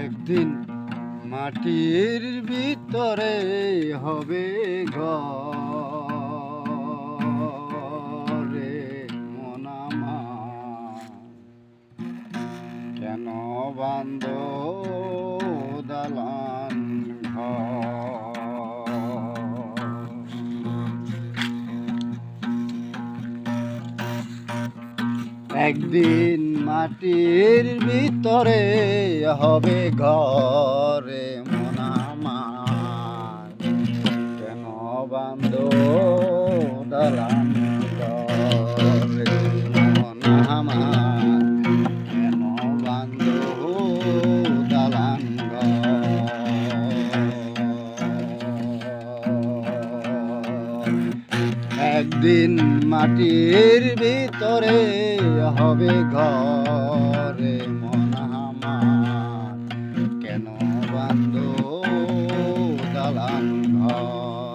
একদিন মাটির ভিতরে হবে ঘরে মন আমার, কেন বান্ধ দালান ঘর? একদিন মাটির ভিতরে হবে ঘরে মন আমার, কেন বান্ধ দালান ঘরে মন আমার, কেন বান্ধ দালান ঘর? একদিন মাটির ভিতরে হবে ঘরে মন আমার, কেন বান্ধ দালান ঘর?